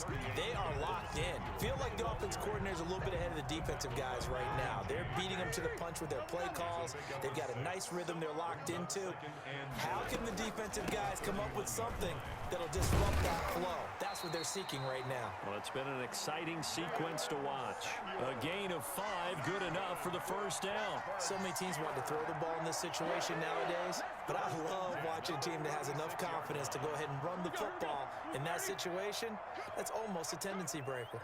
because they are locked in. Feel like the offense coordinator is a little bit ahead of the defensive guys right now. They're beating them to the punch with their play calls. They've got a nice rhythm they're locked into. How can the defensive guys come up with something that'll disrupt that flow? That's what they're seeking right now. Well, it's been an exciting sequence to watch. A gain of 5, good enough for the first down. So many teams want to throw the ball in this situation nowadays, but I love watching a team that has enough confidence to go ahead and run the football in that situation. That's almost a tendency breaker.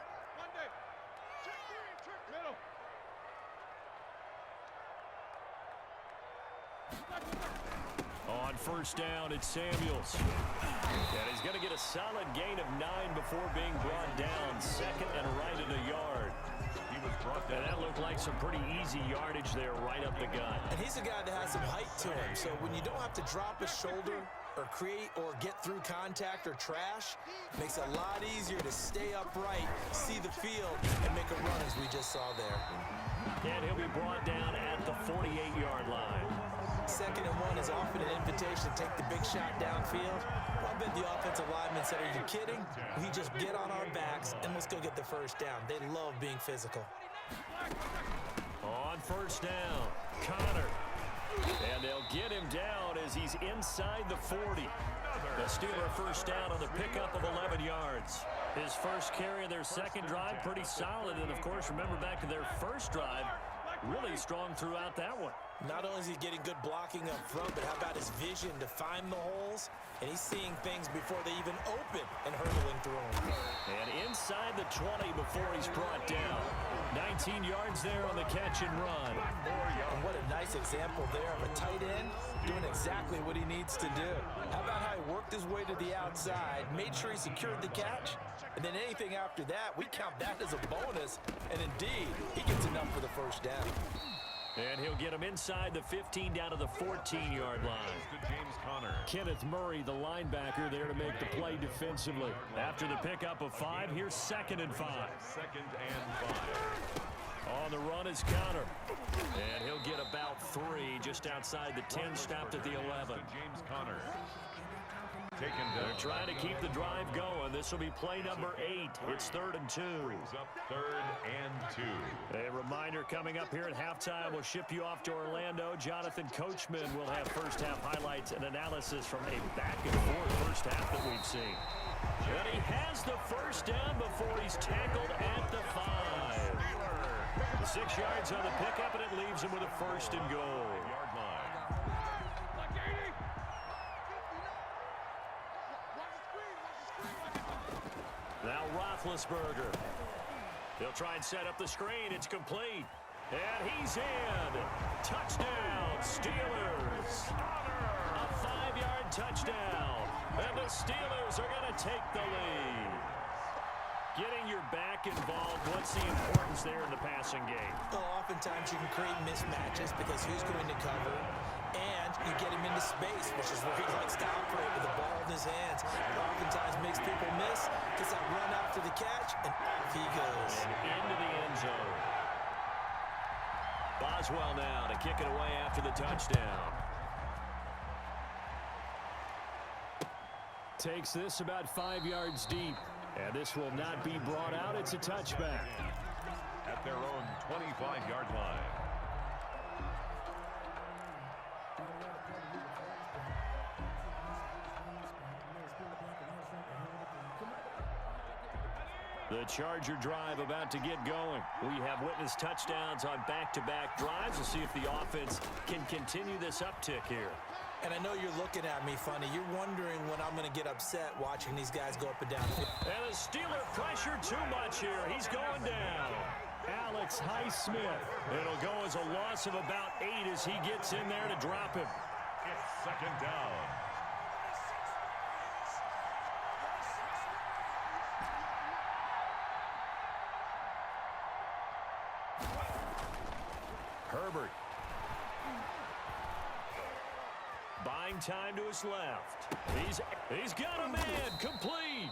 On first down, it's Samuels. And he's going to get a solid gain of 9 before being brought down. Second and right at a yard. And that looked like some pretty easy yardage there right up the gut. And he's a guy that has some height to him. So when you don't have to drop a shoulder or create or get through contact or trash, makes it a lot easier to stay upright, see the field, and make a run as we just saw there. And he'll be brought down at the 48-yard line. 2nd and 1 is often an invitation to take the big shot downfield. I bet the offensive lineman said, are you kidding? We just get on our backs and let's go get the first down. They love being physical. On first down, Connor. And they'll get him down as he's inside the 40. The Steeler first down on the pickup of 11 yards. His first carry of their second drive, pretty solid. And, of course, remember back to their first drive, really strong throughout that one. Not only is he getting good blocking up front, but how about his vision to find the holes? And he's seeing things before they even open and hurdling through them. And inside the 20 before he's brought down. 19 yards there on the catch and run. And what a nice example there of a tight end doing exactly what he needs to do. How about how he worked his way to the outside, made sure he secured the catch, and then anything after that, we count that as a bonus. And indeed, he gets enough for the first down. And he'll get him inside the 15 down to the 14-yard line. Kenneth Murray, the linebacker, there to make the play defensively. After the pickup of 5, here's 2nd and 5. 2nd and 5. On the run is Connor. And he'll get about 3 just outside the 10, stopped at the 11. James Conner. They're trying to keep the drive going. This will be play number 8. It's 3rd and 2. Brings up 3rd and 2. A reminder coming up here at halftime. We'll ship you off to Orlando. Jonathan Coachman will have first half highlights and analysis from a back-and-forth first half that we've seen. And he has the first down before he's tackled at the 5. 6 yards on the pickup, and it leaves him with a 1st and goal. Yard line. Now Roethlisberger. He'll try and set up the screen. It's complete. And he's in. Touchdown, Steelers. A 5-yard touchdown. And the Steelers are going to take the lead. Getting your back involved, what's the importance there in the passing game? Well, oftentimes you can create mismatches because who's going to cover, and you get him into space, which is where he likes to operate with the ball in his hands. It oftentimes makes people miss, gets that run after the catch, and off he goes. And into the end zone. Boswell now to kick it away after the touchdown. Takes this about 5 yards deep. And this will not be brought out. It's a touchback. At their own 25-yard line. The Charger drive about to get going. We have witnessed touchdowns on back-to-back drives. We'll see if the offense can continue this uptick here. And I know you're looking at me funny. You're wondering when I'm going to get upset watching these guys go up and down. And the Steeler pressure too much here. He's going down. Alex Highsmith. It'll go as a loss of about 8 as he gets in there to drop him. It's 2nd down. Herbert. Buying time to his left. He's got a man. Complete.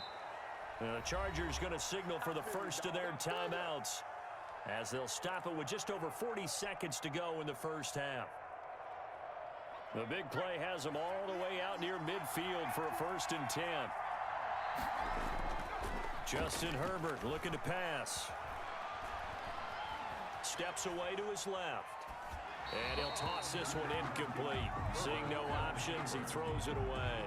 And the Chargers going to signal for the first of their timeouts as they'll stop it with just over 40 seconds to go in the first half. The big play has them all the way out near midfield for a 1st and 10. Justin Herbert looking to pass. Steps away to his left. And he'll toss this one incomplete. Seeing no options, he throws it away.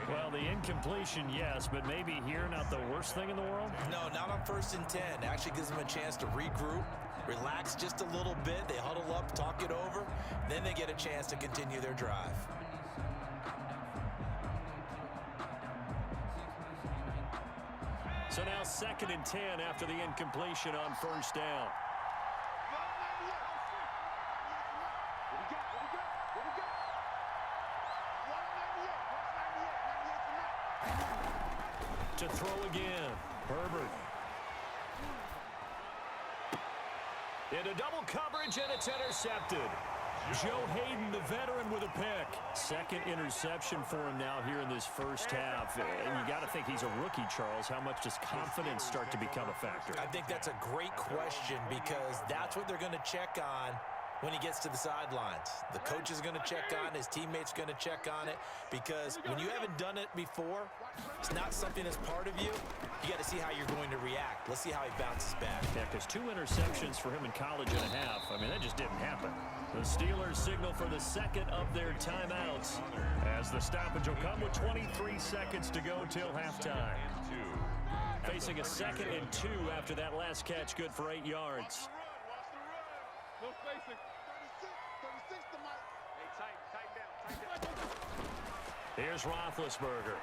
Well, the incompletion, yes, but maybe here not the worst thing in the world? No, not on 1st and 10. Actually gives them a chance to regroup, relax just a little bit. They huddle up, talk it over. Then they get a chance to continue their drive. So now 2nd and 10 after the incompletion on 1st down. To throw again, Herbert. Into double coverage, and it's intercepted. Joe Hayden, the veteran, with a pick. 2nd interception for him now here in this first half. And you got to think he's a rookie, Charles. How much does confidence start to become a factor? I think that's a great question because that's what they're going to check on when he gets to the sidelines. The coach is going to check on, his teammates going to check on it, because when you haven't done it before, it's not something that's part of you. You got to see how you're going to react. Let's see how he bounces back. Yeah, because 2 interceptions for him in college and a half. I mean, that just didn't happen. The Steelers signal for the 2nd of their timeouts as the stoppage will come with 23 seconds to go till halftime. Facing a 2nd and 2 after that last catch, good for 8 yards. Here's Roethlisberger.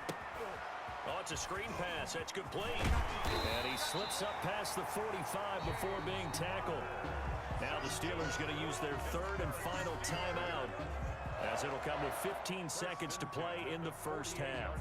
Oh, it's a screen pass. That's complete. And he slips up past the 45 before being tackled. Now the Steelers going to use their 3rd and final timeout, as it'll come with 15 seconds to play in the first half.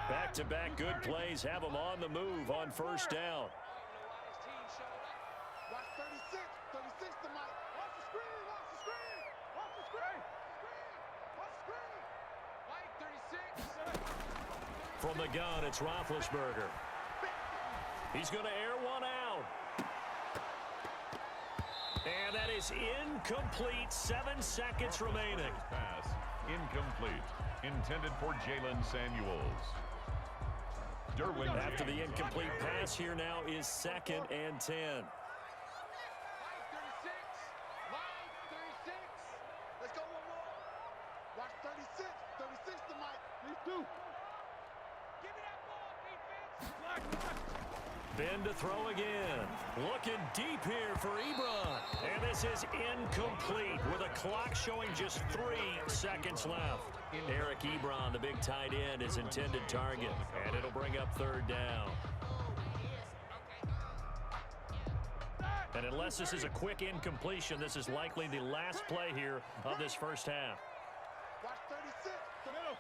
Back-to-back good plays have them on the move on 1st down. From the gun, it's Roethlisberger. He's going to air one out. And that is incomplete. 7 seconds remaining. Pass incomplete. Intended for Jalen Samuels. Derwin After the incomplete pass, here now is 2nd and 10. Let's go one more. Watch 36. 36 to Mike. Please do. Give me that ball, defense. Ben to throw again. Looking deep here for Ebron. And this is incomplete with a clock showing just 3 seconds left. Eric Ebron, the big tight end, is intended target. And it'll bring up 3rd down. And unless this is a quick incompletion, this is likely the last play here of this first half. Watch 36. The middle.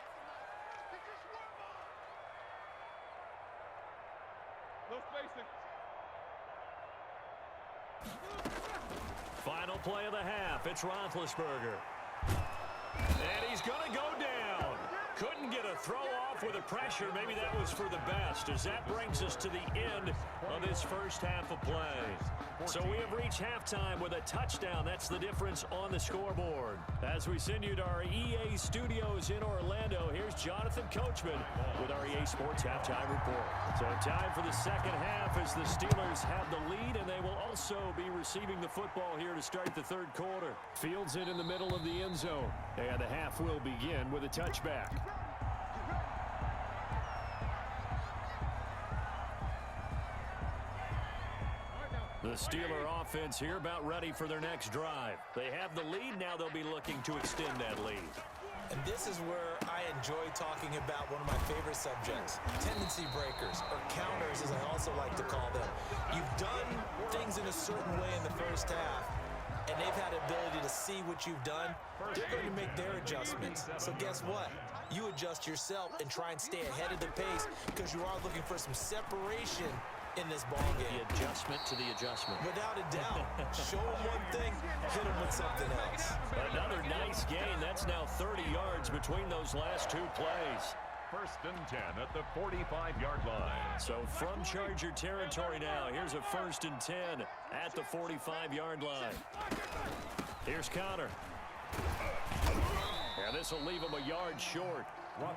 Final play of the half. It's Roethlisberger. And he's going to go down. Couldn't get a throw off with the pressure. Maybe that was for the best, as that brings us to the end of this first half of play. So we have reached halftime with a touchdown. That's the difference on the scoreboard. As we send you to our EA studios in Orlando, here's Jonathan Coachman with our EA Sports Halftime Report. So time for the second half as the Steelers have the lead, and they will also be receiving the football here to start the 3rd quarter. Fields it in the middle of the end zone. And the half will begin with a touchback. The Steeler offense here about ready for their next drive. They have the lead. Now they'll be looking to extend that lead. And this is where I enjoy talking about one of my favorite subjects, tendency breakers, or counters as I also like to call them. You've done things in a certain way in the first half, and they've had the ability to see what you've done. They're going to make their adjustments. So guess what? You adjust yourself and try and stay ahead of the pace because you are looking for some separation in this ball game. The adjustment to the adjustment. Without a doubt. Show them one thing, hit them with something else. Another nice gain. That's now 30 yards between those last 2 plays. First and 10 at the 45-yard line. So from Charger territory now, here's a first and 10 at the 45-yard line. Here's Connor. And this will leave him a yard short.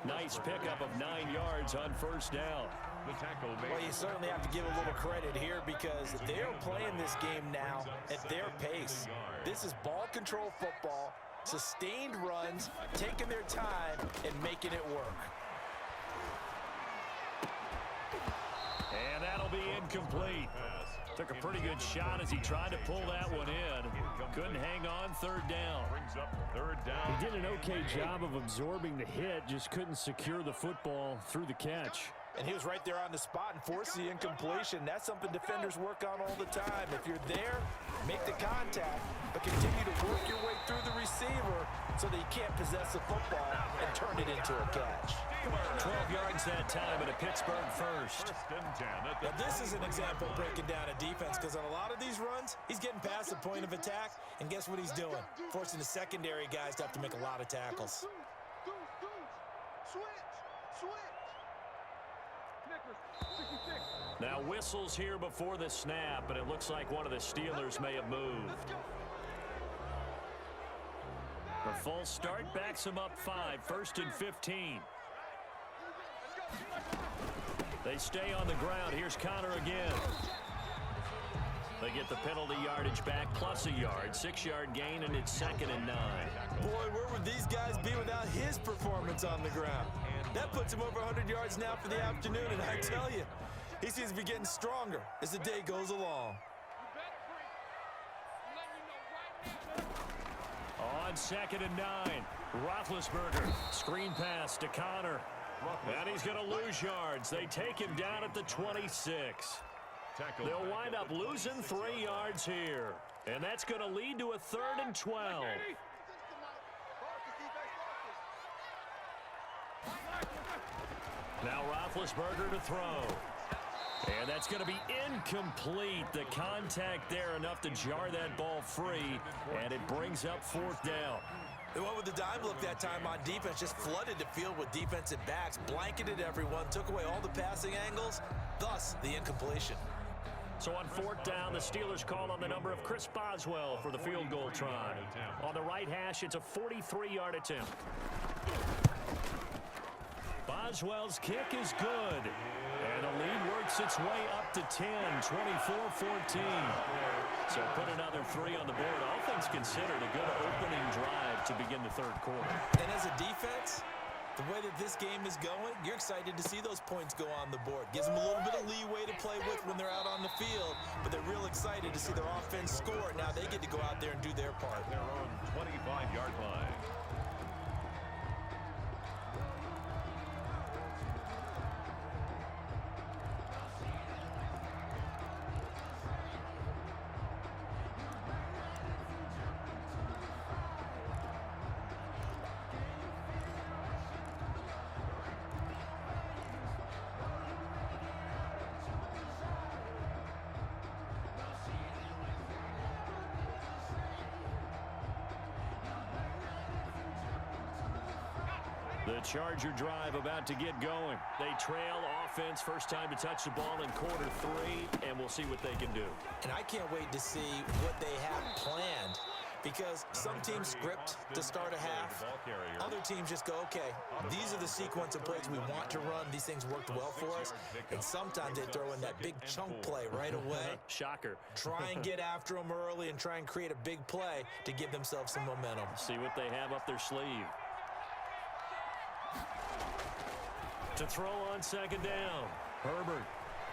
Nice pickup of 9 yards on first down. The tackle made. Well, you certainly have to give a little credit here because they're playing this game now at their pace. This is ball control football, sustained runs, taking their time and making it work. And that'll be incomplete. Took a pretty good shot as he tried to pull that one in. Couldn't hang on third down. Brings up third down. He did an okay job of absorbing the hit, just couldn't secure the football through the catch. And he was right there on the spot and forced the incompletion. That's something defenders work on all the time. If you're there, make the contact, but continue to work your way through the receiver so that you can't possess the football and turn it into a catch. 12 yards that time and a Pittsburgh first. First and 10 at the Now, this is an example of breaking down a defense because on a lot of these runs, he's getting past the point of attack, and guess what he's doing? Forcing the secondary guys to have to make a lot of tackles. Switch. Now whistles here before the snap, and it looks like one of the Steelers may have moved. The full start backs him up 5, first and 15. They stay on the ground. Here's Connor again. They get the penalty yardage back plus a yard, 6-yard gain, and it's second and 9. Boy, where would these guys be without his performance on the ground? That puts him over 100 yards now for the afternoon, and I tell you, he seems to be getting stronger as the day goes along. On second and 9, Roethlisberger, screen pass to Connor. And he's going to lose yards. They take him down at the 26. They'll wind up losing 3 yards here. And that's going to lead to a 3rd and 12. Now Roethlisberger to throw. And that's going to be incomplete. The contact there enough to jar that ball free. And it brings up 4th down. They went with the dime look that time on defense, just flooded the field with defensive backs, blanketed everyone, took away all the passing angles, thus the incompletion. So on 4th down, the Steelers call on the number of Chris Boswell for the field goal try. On the right hash, it's a 43-yard attempt. Boswell's kick is good. And the lead works its way up to 10, 24-14. So put another 3 on the board. All things considered, a good opening drive to begin the 3rd quarter. And as a defense, the way that this game is going, you're excited to see those points go on the board. Gives them a little bit of leeway to play with when they're out on the field, but they're real excited to see their offense score. Now they get to go out there and do their part. their own 25-yard line. The Charger drive about to get going. They trail offense, first time to touch the ball in quarter 3, and we'll see what they can do. And I can't wait to see what they have planned, because some teams script to start a half. Other teams just go, okay, these are the sequence of plays we want to run. These things worked well for us. And sometimes they throw in that big chunk play right away. Shocker. Try and get after them early and try and create a big play to give themselves some momentum. See what they have up their sleeve. To throw on second down. Herbert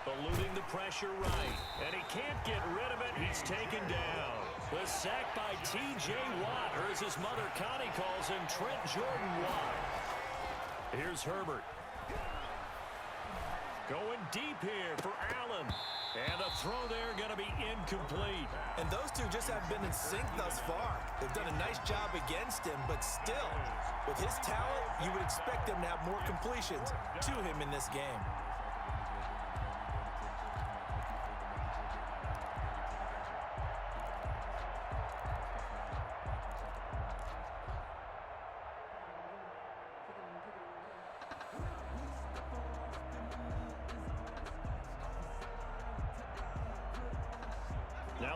eluding the pressure right. And he can't get rid of it. He's taken down. The sack by T.J. Watt, or as his mother Connie calls him, Trent Jordan Watt. Here's Herbert. Going deep here for Allen. And a throw there going to be incomplete. And those two just haven't been in sync thus far. They've done a nice job against him, but still, with his talent, you would expect them to have more completions to him in this game.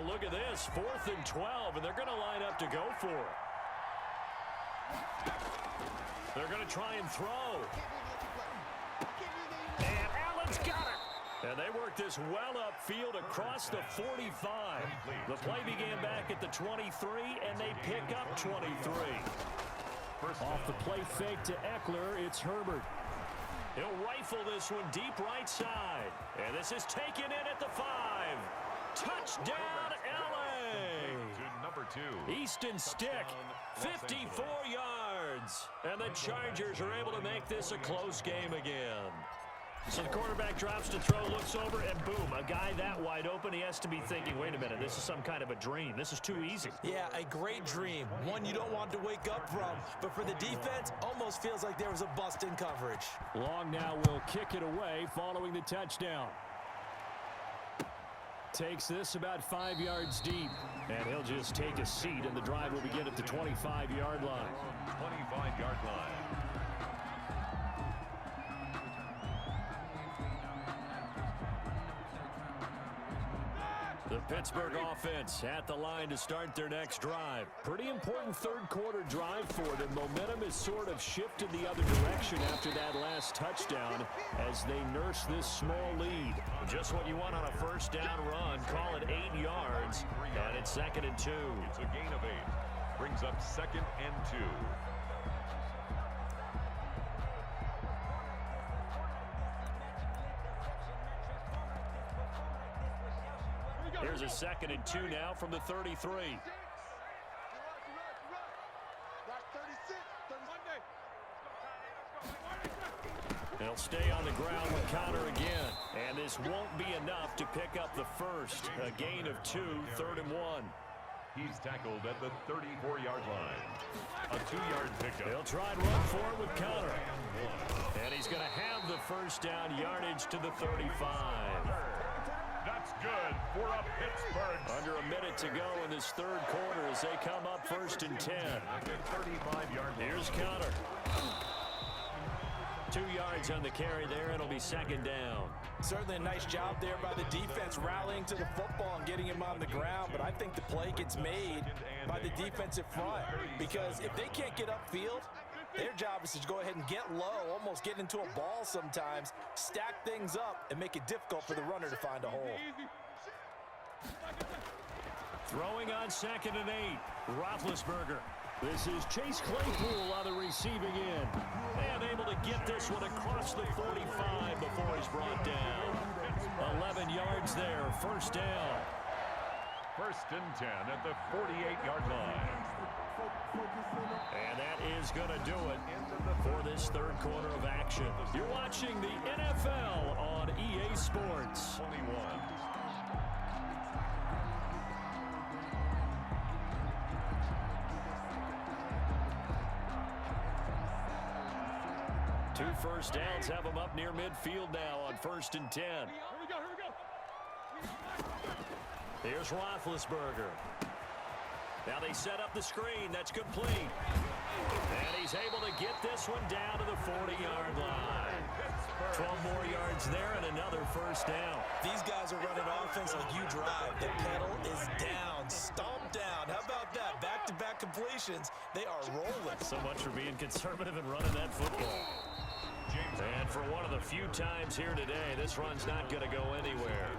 look at this. 4th and 12, and they're going to line up to go for it. They're going to try and throw. And Allen's got it. And they work this well upfield across the 45. The play began back at the 23, and they pick up 23. Off the play fake to Eckler, it's Herbert. He'll rifle this one deep right side. And this is taken in at the 5. Touchdown, LA! To number 2. Easton Stick, 54 yards. And the Chargers are able to make this a close game again. So the quarterback drops to throw, looks over, and boom, a guy that wide open, he has to be thinking, wait a minute, this is some kind of a dream. This is too easy. Yeah, a great dream. One you don't want to wake up from. But for the defense, almost feels like there was a bust in coverage. Long now will kick it away following the touchdown. Takes this about 5 yards deep. And he'll just take a seat, and the drive will begin at the 25-yard line. 25-yard line. The Pittsburgh offense at the line to start their next drive. Pretty important third-quarter drive for them. Momentum has sort of shifted the other direction after that last touchdown as they nurse this small lead. Just what you want on a first down run. Call it 8 yards, and it's 2nd and 2. It's a gain of 8. Brings up 2nd and 2. Here's a 2nd and 2 now from the 33. They'll stay on the ground with Connor again. And this won't be enough to pick up the first. A gain of 2, 3rd and 1. He's tackled at the 34-yard line. A 2-yard pickup. They'll try and run for it with Connor. And he's going to have the first down, yardage to the 35. That's good for a Pittsburgh. Under a minute to go in this third quarter as they come up 1st and 10. 35-yard line. Here's Connor. 2 yards on the carry there. It'll be 2nd down. Certainly a nice job there by the defense rallying to the football and getting him on the ground. But I think the play gets made by the defensive front. Because if they can't get upfield, their job is to go ahead and get low, almost get into a ball sometimes, stack things up, and make it difficult for the runner to find a hole. Throwing on 2nd and 8. Roethlisberger. This is Chase Claypool on the receiving end. And able to get this one across the 45 before he's brought down. 11 yards there, 1st down. 1st and 10 at the 48-yard line. And that is going to do it for this third quarter of action. You're watching the NFL on EA Sports. 21. Two first downs have them up near midfield now on 1st and 10. Here we go. Here's Roethlisberger. Now they set up the screen. That's complete. And he's able to get this one down to the 40-yard line. 12 more yards there and another first down. These guys are running offense like you drive. The pedal is down, stomp down. How about that? Back-to-back completions. They are rolling. So much for being conservative and running that football. And for one of the few times here today, this run's not going to go anywhere.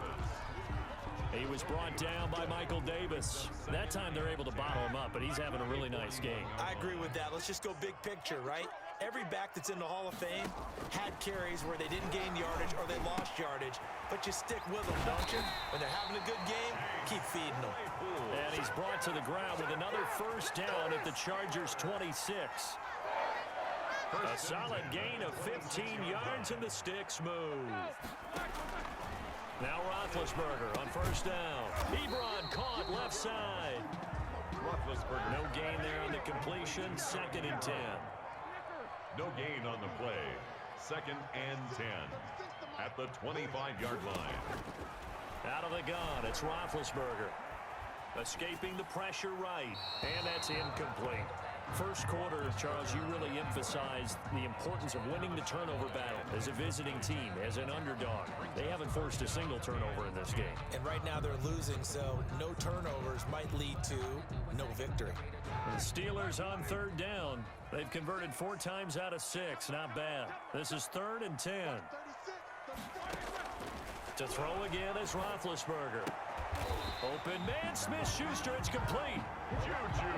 He was brought down by Michael Davis. That time they're able to bottle him up, but he's having a really nice game. I agree with that. Let's just go big picture, right? Every back that's in the Hall of Fame had carries where they didn't gain yardage or they lost yardage, but you stick with them, don't you? When they're having a good game, keep feeding them. And he's brought to the ground with another first down at the Chargers' 26. A solid gain of 15 yards, and the sticks move. Now Roethlisberger on first down. Ebron caught left side. Roethlisberger. No gain there on the completion. 2nd and 10. No gain on the play. 2nd and 10 at the 25-yard line. Out of the gun, it's Roethlisberger. Escaping the pressure right. And that's incomplete. First quarter, Charles, you really emphasized the importance of winning the turnover battle as a visiting team, as an underdog. They haven't forced a single turnover in this game. And right now they're losing, so no turnovers might lead to no victory. The Steelers on third down. They've converted 4 times out of 6. Not bad. This is 3rd and 10. To throw again is Roethlisberger. Open man, Smith-Schuster, it's complete.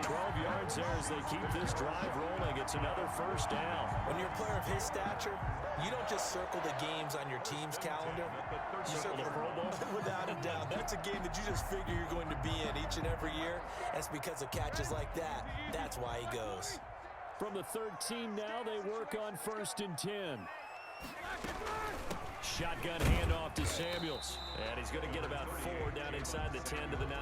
12 yards there as they keep this drive rolling. It's another first down. When you're a player of his stature, you don't just circle the games on your team's calendar. You circle the Pro Bowl. Without a doubt. That's a game that you just figure you're going to be in each and every year. That's because of catches like that. That's why he goes. From the 13 now, they work on 1st and 10. Shotgun handoff to Samuels. And he's going to get about 4 down inside the 10 to the 9.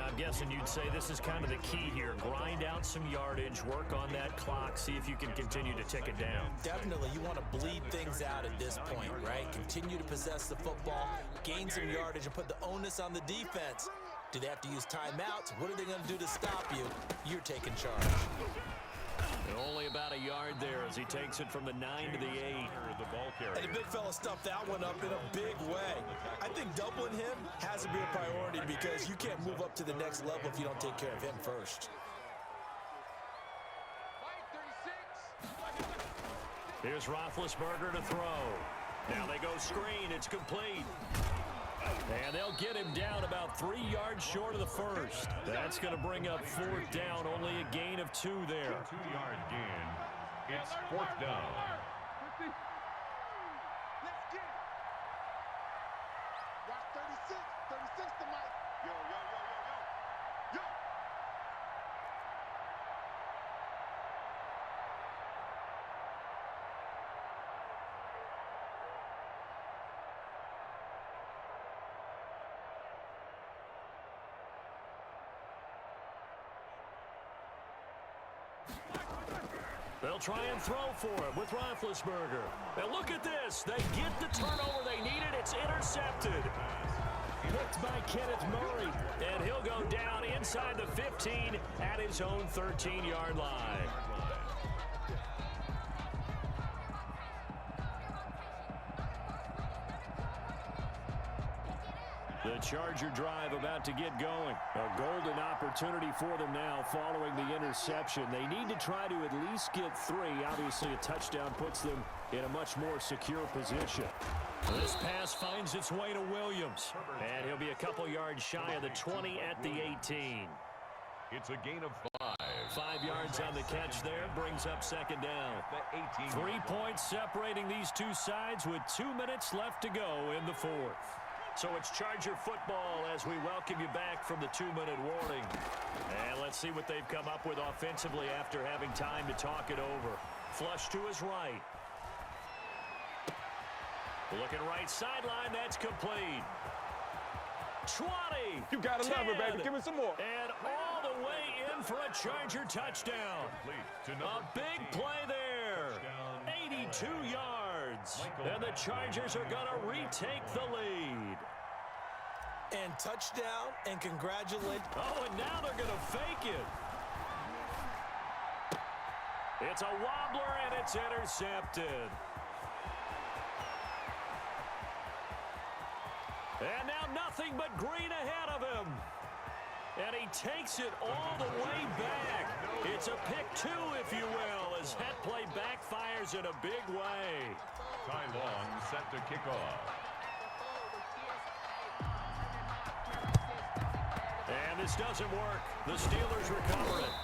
I'm guessing you'd say this is kind of the key here. Grind out some yardage, work on that clock, see if you can continue to tick it down. Definitely. You want to bleed things out at this point, right? Continue to possess the football, gain some yardage, and put the onus on the defense. Do they have to use timeouts? What are they going to do to stop you? You're taking charge. And only about a yard there as he takes it from the 9 to the 8. And the big fella stuffed that one up in a big way. I think doubling him has to be a priority because you can't move up to the next level if you don't take care of him first. Here's Roethlisberger to throw. Now they go screen. It's complete. And they'll get him down about 3 yards short of the first. That's going to bring up 4th down. Only a gain of 2 there. 2-yard gain. It's 4th down. Let's get it. Watch 36. 36 to Mike. Yo, yo, yo, yo, yo. Yo. They'll try and throw for it with Roethlisberger. And look at this. They get the turnover they needed. It's intercepted. Picked by Kenneth Murray. And he'll go down inside the 15 at his own 13-yard line. The Charger drive about to get going. A golden opportunity for them now following the interception. They need to try to at least get 3. Obviously, a touchdown puts them in a much more secure position. This pass finds its way to Williams. And he'll be a couple yards shy of the 20 at the 18. It's a gain of 5. 5 yards on the catch there. Brings up 2nd down. 3 points separating these two sides with 2 minutes left to go in the 4th. So it's Charger football as we welcome you back from the 2-minute warning. And let's see what they've come up with offensively after having time to talk it over. Flush to his right. Looking right sideline, that's complete. 20. You gotta 10, love it, baby. Give me some more. And all the way in for a Charger touchdown. A big play there. 82 yards. And the Chargers are going to retake the lead. And touchdown, and congratulate. Oh, and now they're going to fake it. It's a wobbler, and it's intercepted. And now nothing but green ahead of him. And he takes it all the way back. It's a pick 2, if you will, as that play backfires in a big way. Ty Long set to kick off. And this doesn't work. The Steelers recover it.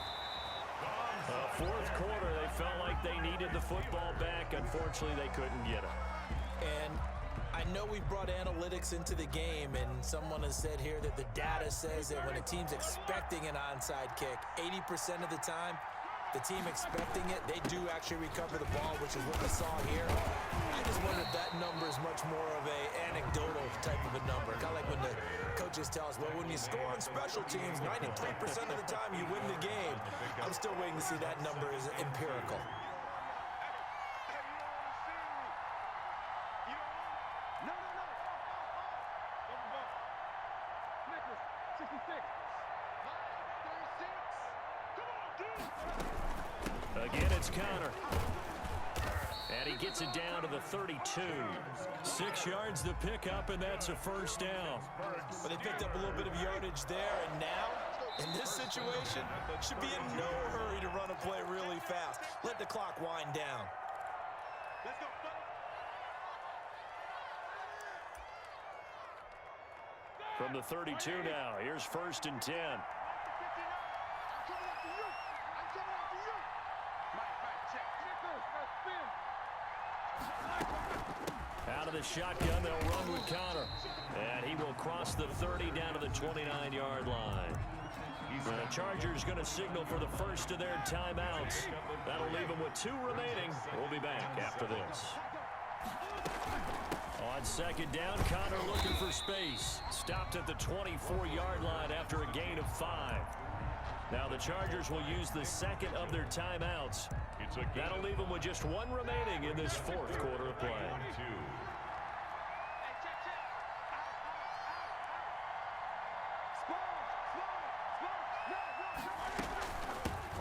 4th quarter, they felt like they needed the football back. Unfortunately, they couldn't get it. And I know we've brought analytics into the game, and someone has said here that the data says that when a team's expecting an onside kick, 80% of the time, the team expecting it, they do actually recover the ball, which is what we saw here. I just wonder if that number is much more of a anecdotal type of a number. Kind of like when the coaches tell us, well, when you score on special teams, 93% of the time you win the game. I'm still waiting to see that number is empirical. Again, it's Connor. And he gets it down to the 32. 6 yards to pick up, and that's a first down. But they picked up a little bit of yardage there, and now, in this situation, should be in no hurry to run a play really fast. Let the clock wind down. Let's go. From the 32 now, here's 1st and 10. Out of the shotgun, they'll run with Connor. And he will cross the 30 down to the 29-yard line. The Chargers going to signal for the first of their timeouts. That'll leave them with 2 remaining. We'll be back after this. On 2nd down, Connor looking for space. Stopped at the 24-yard line after a gain of 5. Now the Chargers will use the 2nd of their timeouts. That'll leave them with just 1 remaining in this 4th quarter of play.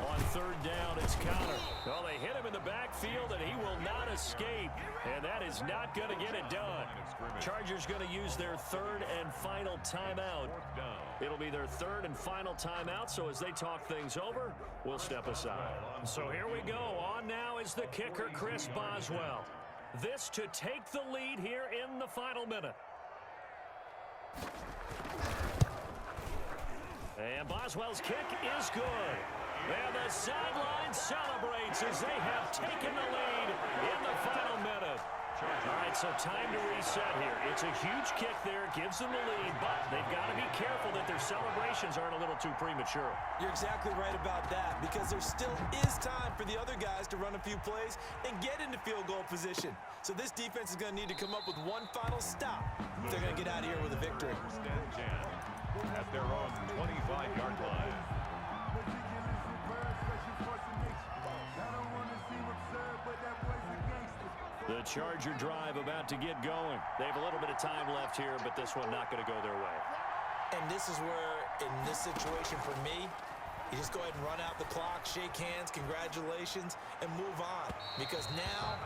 On 3rd down, it's Connor. Well, they hit him in the backfield, and he will not escape. And that is not going to get it done. Chargers going to use their 3rd and final timeout. It'll be their 3rd and final timeout, so as they talk things over, we'll step aside. So here we go. On now is the kicker, Chris Boswell. This to take the lead here in the final minute. And Boswell's kick is good. And the sideline celebrates as they have taken the lead in the final minute. All right, so time to reset here. It's a huge kick there, gives them the lead, but they've got to be careful that their celebrations aren't a little too premature. You're exactly right about that, because there still is time for the other guys to run a few plays and get into field goal position. So this defense is going to need to come up with one final stop if they're going to get out of here with a victory. At their own 25-yard line. The Charger drive about to get going. They have a little bit of time left here, but this one not going to go their way. And this is where, in this situation for me, you just go ahead and run out the clock, shake hands, congratulations, and move on. Because now,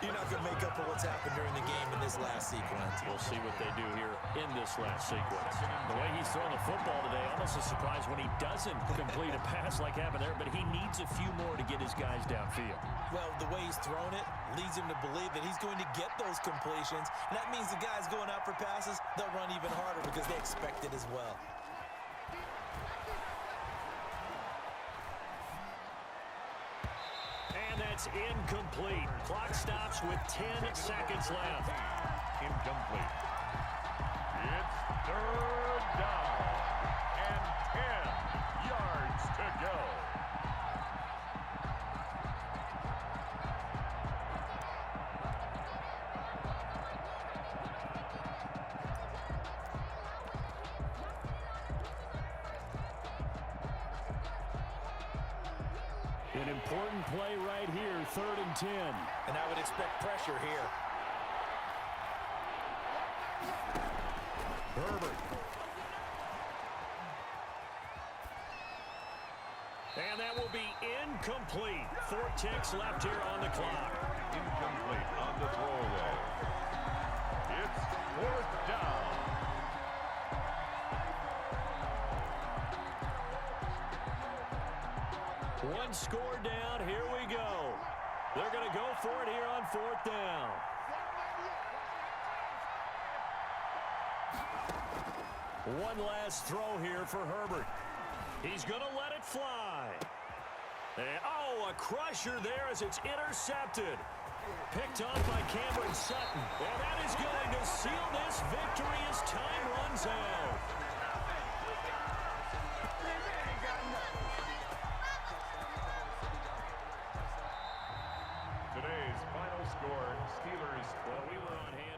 you're not going to make up for what's happened during the game in this last sequence. We'll see what they do here in this last sequence. The way he's throwing the football today, almost a surprise when he doesn't complete a pass like happened there, but he needs a few more to get his guys downfield. Well, the way he's thrown it leads him to believe that he's going to get those completions. And that means the guys going out for passes, they'll run even harder because they expect it as well. And that's incomplete. Clock stops with 10 seconds left. Incomplete. It's 3rd down and 10 yards to go. An important play right here, 3rd and 10. And I would expect pressure here. Herbert. And that will be incomplete. 4 ticks left here on the clock. Incomplete on the throwaway. It's 4th down. One score down. Here we go. They're going to go for it here on 4th down. One last throw here for Herbert. He's going to let it fly. And, oh, a crusher there as it's intercepted. Picked off by Cameron Sutton. And that is going to seal this victory as time runs out. Today's final score, Steelers. Well, we were on hand.